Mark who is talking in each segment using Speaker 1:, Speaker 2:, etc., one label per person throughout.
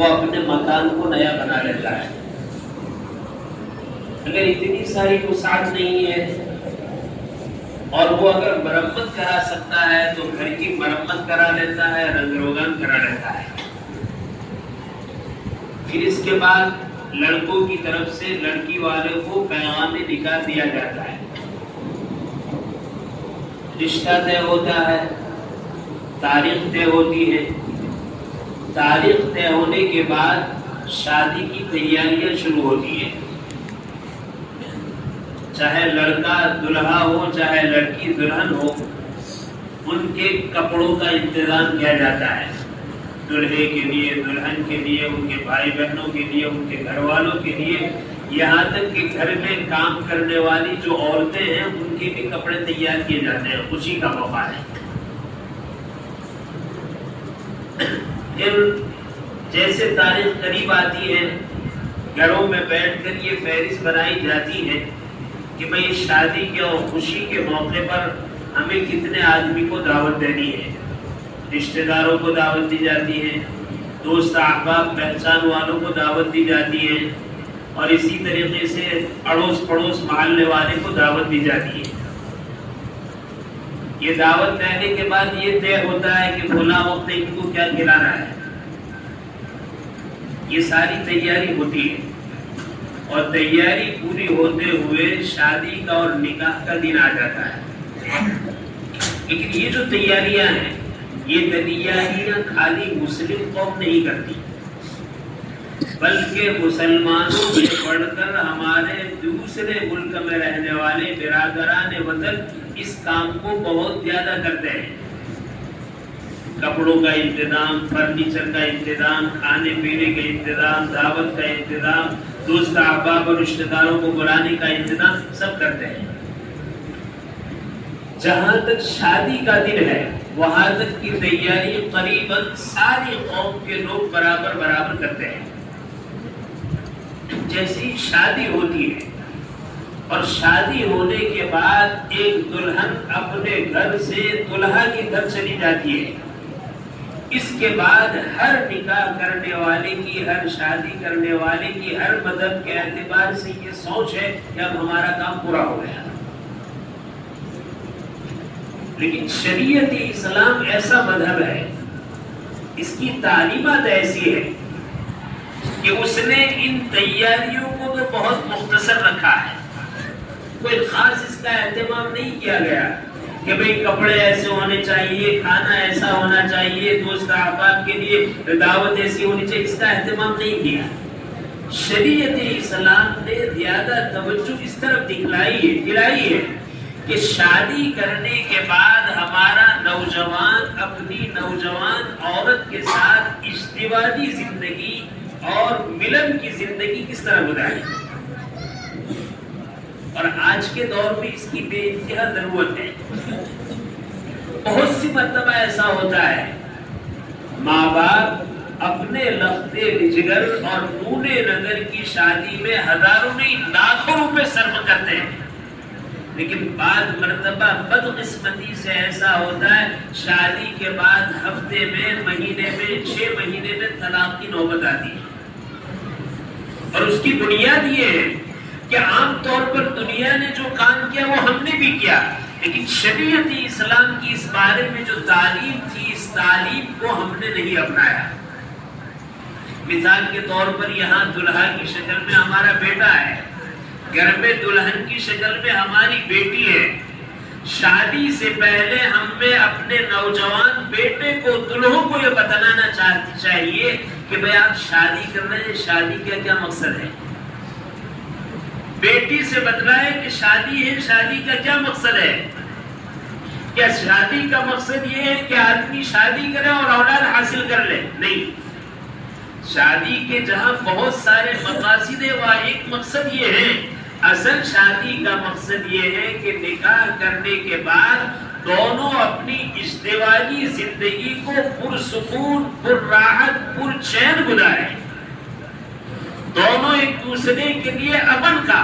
Speaker 1: وہ اپنے مکان کو نیا بنا لیتا ہے. اگر اتنی ساری وسعت نہیں ہے اور وہ اگر مرمت کرا سکتا ہے تو گھر کی مرمت کرا لیتا ہے, رنگ روگن کرا لیتا ہے. پھر اس کے بعد لڑکوں کی طرف سے لڑکی والے کو پیغام نکاح دیا جاتا ہے, رشتہ طے ہوتا ہے, تاریخ طے ہوتی ہے. تاریخ طے ہونے کے بعد شادی کی تیاریاں شروع ہوتی ہیں. چاہے لڑکا دلہا ہو چاہے لڑکی دلہن ہو, ان کے کپڑوں کا انتظام کیا جاتا ہے. دلہے کے لیے, دلہن کے لیے, ان کے بھائی بہنوں کے لیے, ان کے گھر والوں کے لیے, یہاں تک کہ گھر میں کام کرنے والی جو عورتیں ہیں ان کے بھی کپڑے تیار کیے جاتے ہیں. خوشی کا موقع ہے. پھر جیسے تاریخ قریب آتی ہے, گھروں میں بیٹھ کر یہ فہرست بنائی جاتی ہے کہ بھئی شادی کے اور خوشی کے موقع پر ہمیں کتنے آدمی کو دعوت دینی ہے. رشتہ داروں کو دعوت دی جاتی ہے, دوست احباب پہچان والوں کو دعوت دی جاتی ہے, اور اسی طریقے سے اڑوس پڑوس محلے والے کو دعوت دی جاتی ہے. یہ دعوت دینے کے بعد یہ طے ہوتا ہے کہ فلاں وقت ان کو کیا کھلانا ہے. یہ ساری تیاری ہوتی ہے, اور تیاری پوری ہوتے ہوئے شادی کا اور نکاح کا دن آ جاتا ہے. لیکن یہ جو تیاریاں ہیں, یہ تیاریاں خالی مسلم قوم نہیں کرتی, بلکہ مسلمانوں سے پڑھ کر ہمارے دوسرے ملک میں رہنے والے برادران وطن اس کام کو بہت زیادہ کرتے ہیں. کپڑوں کا انتظام, فرنیچر کا انتظام, کھانے پینے کا انتظام, دعوت کا انتظام, دوست احباب اور رشتہ داروں کو بلانے کا انتظام سب کرتے ہیں. جہاں تک شادی کا دن ہے وہاں تک کی تیاری قریباً ساری قوم کے لوگ برابر برابر کرتے ہیں. جیسی شادی ہوتی ہے اور شادی ہونے کے بعد ایک دلہن اپنے گھر سے دلہا کے گھر چلی جاتی ہے, اس کے بعد ہر نکاح کرنے والے کی, ہر شادی کرنے والے کی, ہر مذہب کے اعتبار سے یہ سوچ ہے کہ اب ہمارا کام پورا ہو گیا. لیکن شریعت اسلام ایسا مذہب ہے, اس کی تعلیمات ایسی ہے کہ اس نے ان تیاریوں کو تو بہت مختصر رکھا ہے. کوئی خاص اس کا اہتمام نہیں کیا گیا کہ بھئی کپڑے ایسے ہونے چاہیے, کھانا ایسا ہونا چاہیے, دوست احباب کے لیے دعوت ایسی ہونی چاہیے. اس کا اہتمام نہیں کیا. شریعت اسلام نے زیادہ توجہ اس طرف دلائی ہے کہ شادی کرنے کے بعد ہمارا نوجوان اپنی نوجوان عورت کے ساتھ ازدواجی زندگی اور ملن کی زندگی کس طرح گزارے. اور آج کے دور میں اس کی بے انتہا ضرورت ہے. بہت سی مرتبہ ایسا ہوتا ہے ماں باپ اپنے لختے جگر اور نونے نگر کی شادی میں ہزاروں نہیں لاکھوں روپے صرف کرتے ہیں, لیکن بعض مرتبہ بدقسمتی سے ایسا ہوتا ہے شادی کے بعد ہفتے میں, مہینے میں, 6 مہینے میں طلاق کی نوبت آتی ہے. اور اس کی بنیاد یہ ہے کہ عام طور پر دنیا نے جو کام کیا وہ ہم نے بھی کیا, لیکن شریعت اسلام کی اس بارے میں جو تعلیم تھی اس تعلیم کو ہم نے نہیں اپنایا. مثال کے طور پر یہاں دلہا کی شکل میں ہمارا بیٹا ہے, گھر میں دلہن کی شکل میں ہماری بیٹی ہے. شادی سے پہلے ہمیں اپنے نوجوان بیٹے کو, دلہوں کو یہ بتلانا چاہیے کہ بھئی آپ شادی کر رہے ہیں, شادی کا کیا مقصد ہے. بیٹی سے بتلائے کہ شادی ہے, شادی کا کیا مقصد ہے. کیا شادی کا مقصد یہ ہے کہ آدمی شادی کرے اور اولاد حاصل کر لے؟ نہیں. شادی کے جہاں بہت سارے مقاصد ہیں وہاں ایک مقصد یہ ہے, اصل شادی کا مقصد یہ ہے کہ نکاح کرنے کے بعد دونوں اپنی ازدواجی زندگی کو پرسکون, پرراحت, پرچین گزاریں. دونوں ایک دوسرے کے لیے امن کا,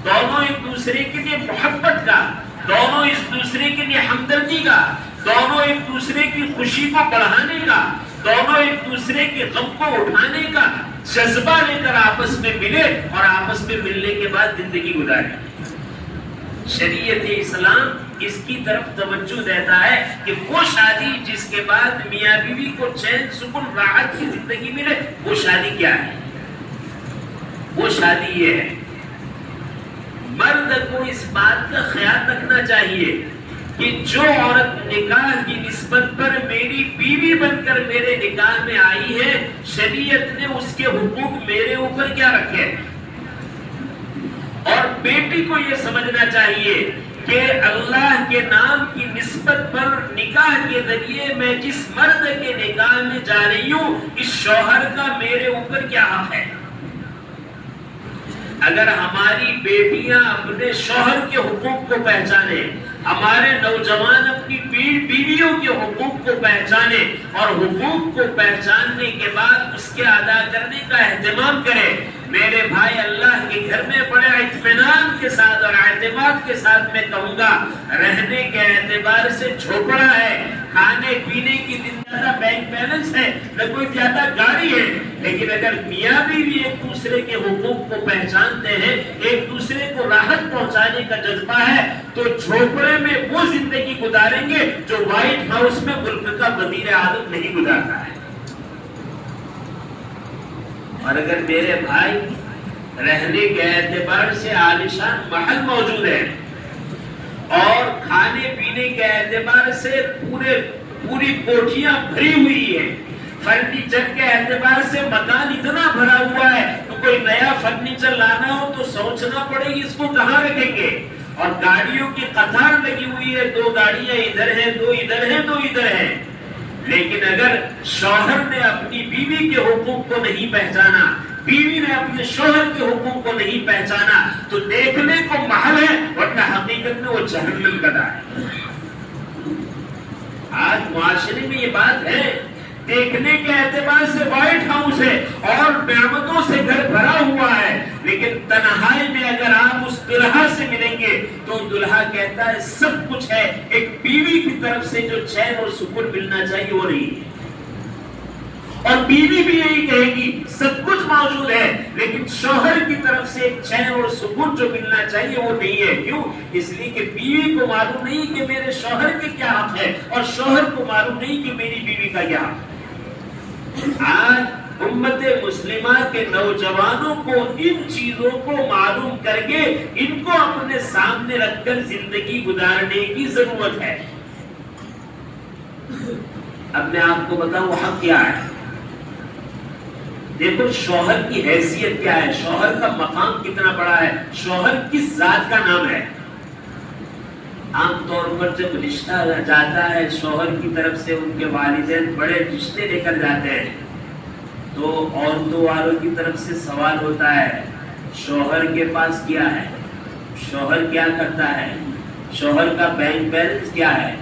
Speaker 1: دونوں ایک دوسرے کے لیے محبت کا, دونوں ایک دوسرے کے لیے ہمدردی کا, دونوں ایک دوسرے کی خوشی کو بڑھانے کا, دونوں ایک دوسرے کے غم کو اٹھانے کا جذبہ لے کر آپس میں ملے اور آپس میں ملنے کے بعد زندگی گزارے. شریعت اسلام اس کی طرف توجہ دیتا ہے کہ وہ شادی جس کے بعد میاں بیوی کو چین سکون راحت کی زندگی ملے، وہ شادی کیا ہے؟ وہ شادی یہ ہے. مرد کو اس بات کا خیال رکھنا چاہیے کہ جو عورت نکاح کی نسبت پر میری بیوی بن کر میرے نکاح میں آئی ہے، شریعت نے اس کے حقوق میرے اوپر کیا رکھے. اور بیٹی کو یہ سمجھنا چاہیے کہ اللہ کے نام کی نسبت پر نکاح کے ذریعے میں جس مرد کے نکاح میں جا رہی ہوں، اس شوہر کا میرے اوپر کیا حق ہے. اگر ہماری بیٹیاں اپنے شوہر کے حقوق کو پہچانے، ہمارے نوجوان اپنی بیویوں کے حقوق کو پہچانے اور حقوق کو پہچاننے کے بعد اس کے ادا کرنے کا اہتمام کرے، میرے بھائی اللہ کے گھر میں بڑے اطمینان کے ساتھ اور اعتماد کے ساتھ میں کہوں گا، رہنے کے اعتبار سے جھوپڑا ہے، کھانے پینے کی زیادہ بینک بیلنس ہے، نہ کوئی زیادہ گاڑی ہے، لیکن اگر میاں بیوی ایک دوسرے کے حقوق کو پہچانتے ہیں، ایک دوسرے کو راحت پہنچانے کا جذبہ ہے، تو جھوپڑے میں وہ زندگی گزاریں گے جو وائٹ ہاؤس میں ملک کا وزیر اعظم نہیں گزارتا ہے. اور اگر میرے بھائی رہنے کے اعتبار سے عالیشان محل موجود ہے اور کھانے پینے کے اعتبار سے پوری کوٹھیاں بھری ہوئی ہیں، فرنیچر کے اعتبار سے مکان اتنا بھرا ہوا ہے تو کوئی نیا فرنیچر لانا ہو تو سوچنا پڑے گی اس کو کہاں رکھیں گے، اور گاڑیوں کی قطار لگی ہوئی ہے، 2 گاڑیاں ادھر ہیں، 2 ادھر ہیں، 2 ادھر ہیں. لیکن اگر شوہر نے اپنی بیوی کے حقوق کو نہیں پہچانا، بیوی نے اپنے شوہر کے حقوق کو نہیں پہچانا، تو دیکھنے کو محل ہے ورنہ حقیقت میں وہ جہنم کا دار ہے. آج معاشرے میں یہ بات ہے، دیکھنے کے اعتبار سے وائٹ ہاؤس ہے اور نعمتوں سے گھر بھرا ہوا ہے، لیکن تنہائی میں اگر آپ اس دلہا سے ملیں گے تو دلہا کہتا ہے سب کچھ ہے، ایک بیوی کی طرف سے جو چین اور سکون ملنا چاہیے وہ نہیں ہے. اور بیوی بھی یہی کہے گی سب کچھ موجود ہے، لیکن شوہر کی طرف سے ایک چین اور سکون جو ملنا چاہیے وہ نہیں ہے. کیوں؟ اس لیے کہ بیوی کو معلوم نہیں کہ میرے شوہر کے کیا حق ہے اور شوہر کو معلوم نہیں کہ میری بیوی کا کیا حق ہے. آج امت مسلمہ کے نوجوانوں کو ان چیزوں کو معلوم کر کے ان کو اپنے سامنے رکھ کر زندگی گزارنے کی ضرورت ہے. اب میں آپ کو بتاؤں حق کیا ہے. دیکھو شوہر کی حیثیت کیا ہے، شوہر کا مقام کتنا بڑا ہے، شوہر کس ذات کا نام ہے. عام طور پر جب رشتہ جاتا ہے شوہر کی طرف سے، ان کے والدین بڑے رشتے لے کر جاتے ہیں، تو عورتوں والوں کی طرف سے سوال ہوتا ہے شوہر کے پاس کیا ہے، شوہر کیا کرتا ہے، شوہر کا بینک بیلنس کیا ہے،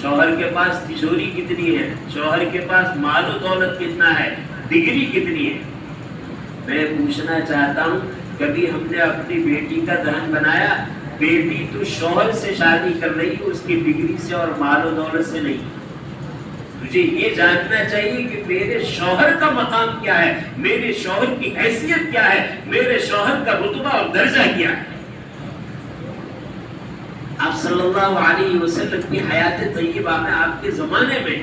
Speaker 1: شوہر کے پاس تجوری کتنی ہے، شوہر کے پاس مال و دولت کتنا ہے، ڈگری کتنی ہے. میں پوچھنا چاہتا ہوں کبھی ہم نے اپنی بیٹی کا دہن بنایا؟ بیٹی تو شوہر سے شادی کر رہی ہے، اس کی ڈگری سے اور مال و دولت سے نہیں. مجھے یہ جاننا چاہیے کہ میرے شوہر کا مقام کیا ہے، میرے شوہر کی حیثیت کیا ہے، میرے شوہر کا رتبہ اور درجہ کیا ہے. آپ صلی اللہ علیہ وسلم کی حیات طیبہ میں آپ کے زمانے میں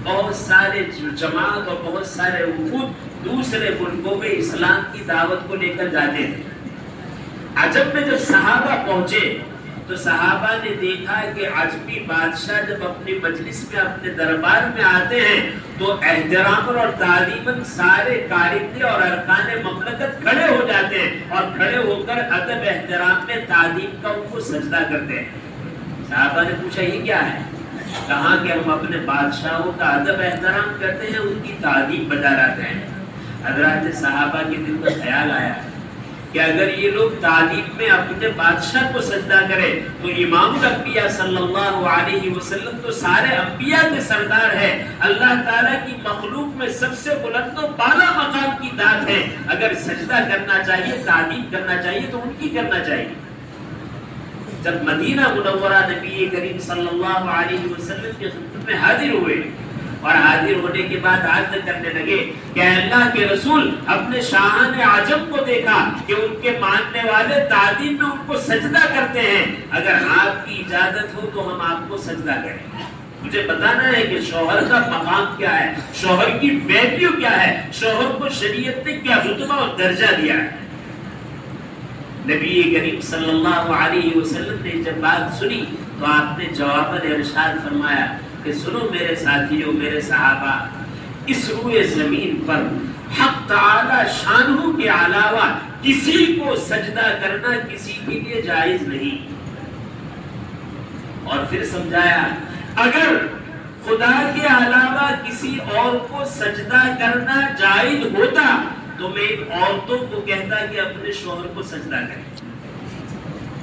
Speaker 1: بہت سارے جماعت اور بہت سارے وفود دوسرے ملکوں میں اسلام کی دعوت کو لے کر جاتے تھے. عجب میں جب صحابہ پہنچے تو صحابہ نے دیکھا کہ عجمی بادشاہ جب اپنی مجلس میں اپنے دربار میں آتے ہیں تو احترام اور تعظیماً سارے کارندے اور ارکان مملکت کھڑے ہو جاتے ہیں اور کھڑے ہو کر ادب احترام میں تعظیم کا ان کو سجدہ کرتے ہیں. صحابہ نے پوچھا یہ کیا ہے؟ کہا کہ ہم اپنے بادشاہوں کا ادب احترام کرتے ہیں، ان کی تعظیم بجا لاتے ہیں. حضرات صحابہ کے دل میں خیال آیا کہ اگر یہ لوگ تعلیم میں اپنے بادشاہ کو سجدہ کرے تو امام الانبیاء صلی اللہ علیہ وسلم تو سارے انبیاء کے سردار ہے، اللہ تعالیٰ کی مخلوق میں سب سے بلند و بالا مقام کی ذات ہے. اگر سجدہ کرنا چاہیے، تعظیم کرنا چاہیے تو ان کی کرنا چاہیے. جب مدینہ منورہ نبی کریم صلی اللہ علیہ وسلم کی خدمت میں حاضر ہوئے اور حاضر ہونے کے بعد عرض کرنے لگے کہ اللہ کے رسول اپنے شاہان عجم کو دیکھا کہ ان کے ماننے والے تعظیم میں ان کو سجدہ کرتے ہیں، اگر آپ کی اجازت ہو تو ہم آپ کو سجدہ کریں۔ مجھے بتانا ہے کہ شوہر کا مقام کیا ہے، شوہر کی ویلیو کیا ہے، شوہر کو شریعت نے کیا رتبہ اور درجہ دیا ہے۔ نبی کریم صلی اللہ علیہ وسلم نے جب بات سنی تو آپ نے جواباً ارشاد فرمایا کہ سنو میرے ساتھیوں، میرے صحابہ، اس روئے زمین پر حق تعالی شانہ کے علاوہ کسی کو سجدہ کرنا کسی کے لیے جائز نہیں۔ اور پھر سمجھایا اگر خدا کے علاوہ کسی اور کو سجدہ کرنا جائز ہوتا تو میں ان عورتوں کو کہتا کہ اپنے شوہر کو سجدہ کریں۔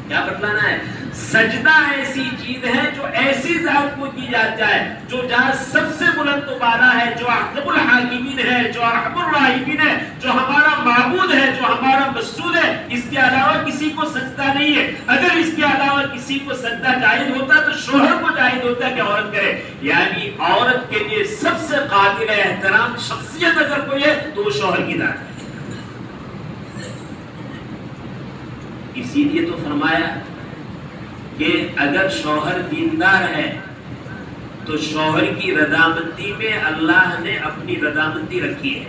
Speaker 1: کیا بتلانا ہے؟ سجدہ ایسی چیز ہے جو ایسی ذات کو کی جاتا ہے جو جہاں سب سے بلند و بالا ہے، جو احکم الحاکمین ہے، جو ارحم الراحمین ہے، جو ہمارا معبود ہے، جو ہمارا مسجود ہے، اس کے علاوہ کسی کو سجدہ نہیں ہے۔ اگر اس کے علاوہ کسی کو سجدہ جائز ہوتا تو شوہر کو جائز ہوتا کہ عورت کرے، یعنی عورت کے لیے سب سے قابل احترام شخصیت اگر کوئی ہے تو وہ شوہر کی ذات ہے۔ اسی لیے تو فرمایا کہ اگر شوہر دیندار ہے تو شوہر کی رضامندی میں اللہ نے اپنی رضامندی رکھی ہے،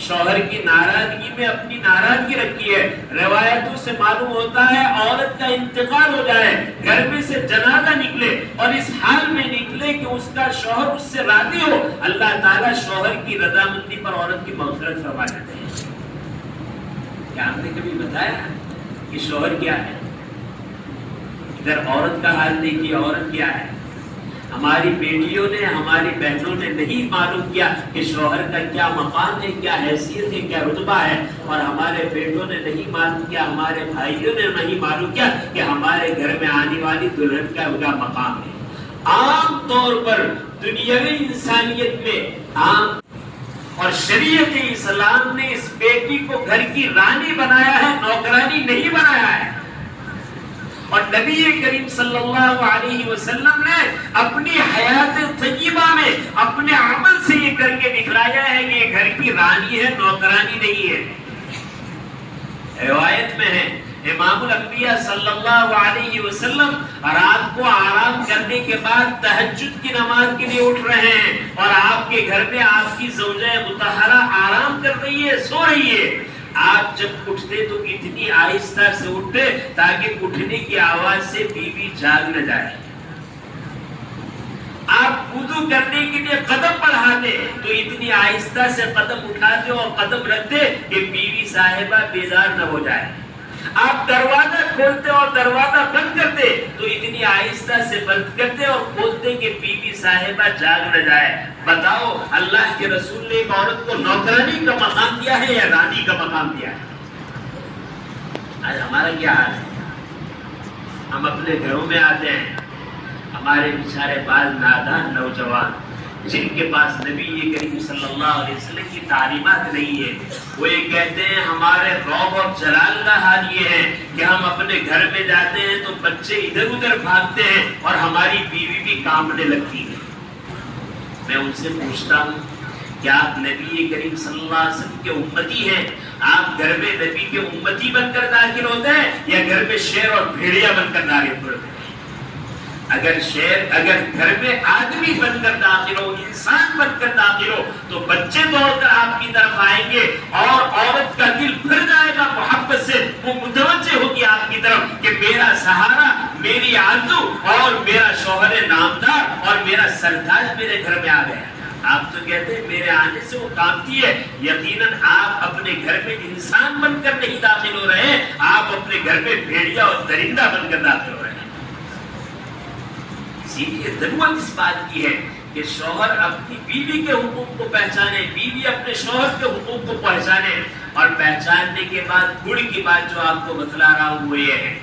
Speaker 1: شوہر کی ناراضگی میں اپنی ناراضگی رکھی ہے۔ روایتوں سے معلوم ہوتا ہے عورت کا انتقال ہو جائے، گھر میں سے جنازہ نکلے اور اس حال میں نکلے کہ اس کا شوہر اس سے راضی ہو، اللہ تعالیٰ شوہر کی رضامندی پر عورت کی مغفرت فرما دیتے ہیں۔ کیا آپ نے کبھی بتایا کہ شوہر کیا ہے؟ ادھر عورت کا حال دیکھیے، عورت کیا ہے۔ ہماری بیٹیوں نے، ہماری بہنوں نے نہیں معلوم کیا کہ شوہر کا کیا مقام ہے، کیا حیثیت ہے، کیا رتبہ ہے، اور ہمارے بیٹوں نے نہیں معلوم کیا، ہمارے بھائیوں نے نہیں معلوم کیا کہ ہمارے گھر میں آنے والی دلہن کا مقام ہے۔ عام طور پر دنیاوی انسانیت میں عام اور شریعت اسلام نے اس بیٹی کو گھر کی رانی بنایا ہے، نوکرانی نہیں بنایا ہے۔ اور نبی کریم صلی اللہ علیہ وسلم نے اپنی حیات طیبہ میں اپنے عمل سے یہ کر کے دکھلایا ہے کہ یہ گھر کی رانی ہے، نوکرانی نہیں ہے۔ روایت میں ہے امام الانبیاء صلی اللہ علیہ وسلم رات کو آرام کرنے کے بعد تہجد کی نماز کے لیے اٹھ رہے ہیں، اور آپ کے گھر میں آپ کی زوجہ مطہرہ آرام کر رہی ہے، سو رہی ہے۔ آپ جب اٹھتے تو اتنی آہستہ سے اٹھتے تاکہ اٹھنے کی آواز سے بیوی جاگ نہ جائے۔ آپ وضو کرنے کے لیے قدم بڑھاتے تو اتنی آہستہ سے قدم اٹھاتے اور قدم رکھتے کہ بیوی صاحبہ بیدار نہ ہو جائے۔ آپ دروازہ کھولتے اور دروازہ بند کرتے تو اتنی آہستہ سے بند کرتے اور کھولتے کہ بیوی صاحبہ جاگ نہ جائے۔ بتاؤ اللہ کے رسول نے ایک عورت کو نوکرانی کا مقام دیا ہے یا رانی کا مقام دیا ہے؟ آج ہمارا کیا حال ہے؟ ہم اپنے گھروں میں آتے ہیں، ہمارے بیچارے بعض نادان نوجوان جن کے پاس نبی کریم صلی اللہ علیہ وسلم کی تعلیمات نہیں ہے، وہ یہ کہتے ہیں ہمارے رعب اور جلال کا حال یہ ہے کہ ہم اپنے گھر میں جاتے ہیں تو بچے ادھر ادھر بھاگتے ہیں اور ہماری بیوی بھی کانپنے لگتی ہے۔ میں ان سے پوچھتا ہوں کہ آپ نبی کریم صلی اللہ علیہ وسلم کے امتی ہیں، آپ گھر میں نبی کے امتی بن کر داخل ہوتے ہیں یا گھر میں شیر اور بھیڑیا بن کر داخل ہوتے ہیں؟ اگر گھر میں آدمی بن کر داخل ہو، انسان بن کر داخل ہو تو بچے دوڑ کر آپ کی طرف آئیں گے اور عورت کا دل بھر جائے گا محبت سے، وہ متوجہ ہوگی آپ کی طرف کہ میرا سہارا، میری آرزو اور میرا شوہر نامدار اور میرا سرتاج میرے گھر میں آ گیا۔ آپ تو کہتے ہیں میرے آنے سے وہ کامتی ہے، یقیناً آپ اپنے گھر میں انسان بن کر نہیں داخل ہو رہے ہیں، آپ اپنے گھر میں بھیڑیا اور درندہ بن کر داخل ہو رہے ہیں۔ اسی لیے ضرورت اس بات کی ہے کہ شوہر اپنی بیوی کے حقوق کو پہچانے، بیوی اپنے شوہر کے حقوق کو پہچانے، اور پہچاننے کے بعد گڑ کی بات جو آپ کو بتلا رہا ہوں وہ یہ ہے،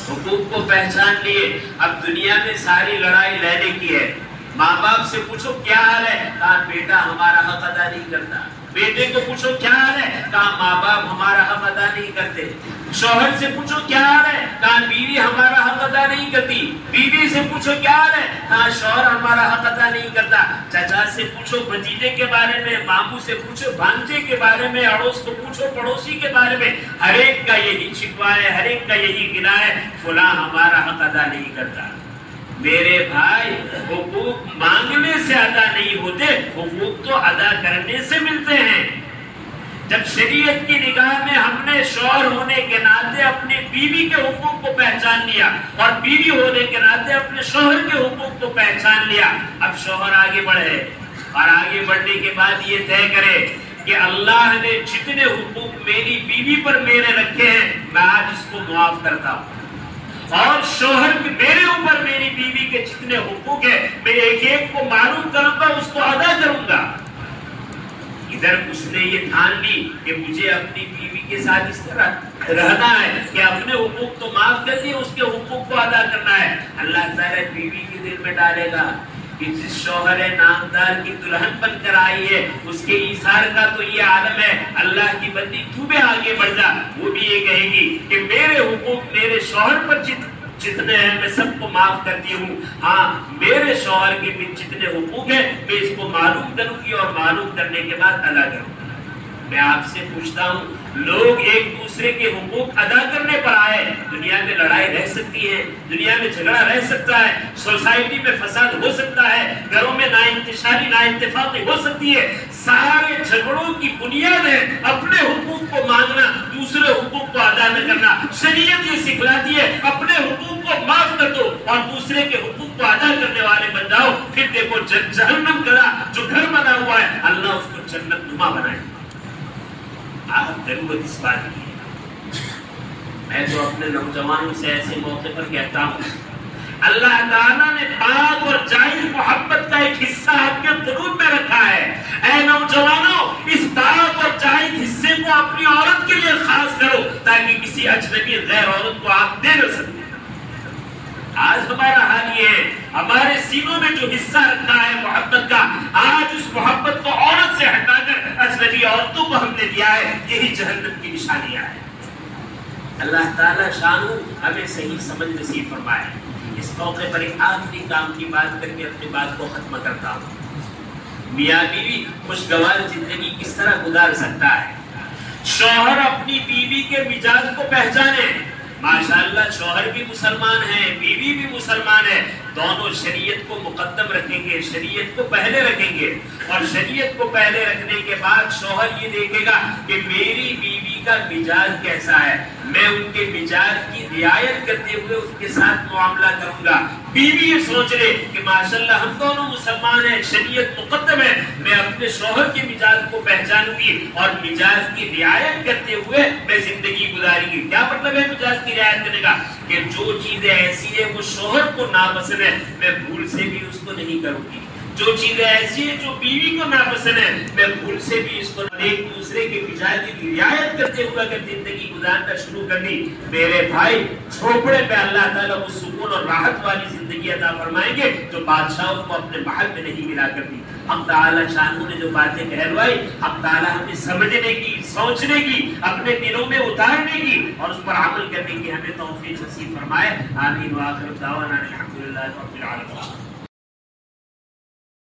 Speaker 1: حقوق کو پہچان لیے۔ اب دنیا میں ساری لڑائی لینے کی ہے۔ ماں باپ سے پوچھو کیا حال ہے، کہا بیٹا ہمارا حق ادا نہیں کرتا۔ بیٹے کو پوچھو کیا حال ہے، کہا ماں باپ ہمارا حق ادا نہیں کرتے. شوہر سے پوچھو کیا حال ہے, کہا بیوی ہمارا حق ادا نہیں کرتی. بیوی سے پوچھو کیا حال ہے, کہا شوہر ہمارا حق ادا نہیں کرتا. چچا سے پوچھو بھتیجے کے بارے میں, ماموں سے پوچھو بھانجے کے بارے میں, اڑوس کو پوچھو پڑوسی کے بارے میں, ہر ایک کا یہی شکوہ ہے, ہر ایک کا یہی گناہ ہے, فلاں ہمارا حق ادا نہیں کرتا. میرے بھائی, حقوق مانگنے سے ادا نہیں ہوتے, حقوق تو ادا کرنے سے ملتے ہیں. جب شریعت کی نگاہ میں ہم نے شوہر ہونے کے ناطے اپنی بیوی کے حقوق کو پہچان لیا اور بیوی ہونے کے ناطے اپنے شوہر کے حقوق کو پہچان لیا, اب شوہر آگے بڑھے اور آگے بڑھنے کے بعد یہ طے کرے کہ اللہ نے جتنے حقوق میری بیوی پر میرے رکھے ہیں میں آج اس کو معاف کرتا ہوں, اور شوہر میرے اوپر میری بیوی کے جتنے حقوق ہیں میں ایک ایک کو معلوم کروں گا, اس کو ادا کروں گا. ادھر اس نے یہ ٹھان لی کہ مجھے اپنی بیوی کے ساتھ اس طرح رہنا ہے کہ اپنے حقوق تو معاف کر دیے, اس کے حقوق کو ادا کرنا ہے. اللہ تعالیٰ بیوی کے دل میں ڈالے گا کہ جس شوہر نامدار کی دلہن بن کر آئی ہے اس کے ایثار کا تو یہ عالم ہے, اللہ کی بندی تو بھی آگے بڑھ جا. وہ بھی یہ کہے گی کہ میرے حقوق میرے شوہر پر جتنے ہیں میں سب کو معاف کرتی ہوں, ہاں میرے شوہر کے بھی جتنے حقوق ہیں میں اس کو معلوم کروں گی اور معلوم کرنے کے بعد ادا کروں گی. میں آپ سے پوچھتا ہوں, لوگ ایک دوسرے کے حقوق ادا کرنے پر آئے, دنیا میں لڑائی رہ سکتی ہے, دنیا میں جھگڑا رہ سکتا ہے, سوسائٹی میں فساد ہو سکتا ہے, گھروں میں ناانتشاری نااتفاقی ہو سکتی ہے. سارے جھگڑوں کی بنیاد ہے اپنے حقوق کو مانگنا, دوسرے حقوق کو ادا نہ کرنا. شریعت یہ سکھلاتی ہے اپنے حقوق کو معاف کر دو اور دوسرے کے حقوق کو ادا کرنے والے بن جاؤ. پھر دیکھو جہنم کا جو گھر بنا ہوا ہے اللہ اس کو جنت نما بنائے. آپ ضرورت اس بات کی ہے. میں تو اپنے نوجوانوں سے ایسے موقع پر کہتا ہوں, اللہ تعالیٰ نے پاک اور جائز محبت کا ایک حصہ آپ کے قلوب میں رکھا ہے. اے نوجوانوں, اس پاک اور جائز حصے کو اپنی عورت کے لیے خاص کرو تاکہ کسی اجنبی غیر عورت کو آپ دے نہ سکیں. آج ہمارا حال یہ ہے, ہمارے سینوں میں جو حصہ رکھا ہے محبت کا, آج اس محبت کو عورت سے ہٹا کر اجنبی عورتوں کو ہم نے دیا ہے. یہی جہنم کی نشانیاں ہیں. اللہ تعالیٰ شانو ہمیں صحیح سمجھ نصیب فرمائے. اس موقع پر ایک آخری کام کی بات کر کے اپنی بات کو ختم کرتا ہوں. میاں بیوی خوشگوار زندگی کس طرح گزار سکتا ہے؟ شوہر اپنی بیوی کے مزاج کو پہچانے. ماشاءاللہ شوہر بھی مسلمان ہے, بیوی بھی مسلمان ہے, دونوں شریعت کو مقدم رکھیں گے, شریعت کو پہلے رکھیں گے, اور شریعت کو پہلے رکھنے کے بعد شوہر یہ دیکھے گا کہ میری بیوی کا مزاج کیسا ہے, میں ان کے مزاج کی رعایت کرتے ہوئے اس کے ساتھ معاملہ کروں گا. بیوی یہ سوچ لے کہ ماشاءاللہ ہم دونوں مسلمان ہیں, شریعت مقدم ہے, میں اپنے شوہر کے مزاج کو پہچانوں گی اور مزاج کی رعایت کرتے ہوئے میں زندگی گزاروں گی. کیا مطلب ہے مزاج کی رعایت کرنے کا؟ کہ جو چیزیں ایسی ہے وہ شوہر کو ناپسند ہے میں بھول سے بھی اس کو نہیں کروں گی. جو چیزیں ایسی ہیں جو بیوی کو ناپسند ہے میں بھول سے بھی اس کو, ایک دوسرے کے مزاج کی رعایت کرتے ہوئے اگر زندگی گزارنا شروع کر دی, میرے بھائی چھوپڑے پہ اللہ تعالیٰ وہ سکون اور راحت والی زندگی عطا فرمائیں گے جو بادشاہوں کو اپنے محل میں نہیں ملا کرتی. ہم تعالیٰ شانوں نے جو باتیں کہلوائی, ہم تعالیٰ ہمیں سمجھنے کی, سوچنے کی, اپنے دلوں میں اتارنے کی اور اس پر عمل کرنے کی ہمیں توفیق نصیب فرمائے. آمین. وآخر دعوانا الحمدللہ رب العالمین.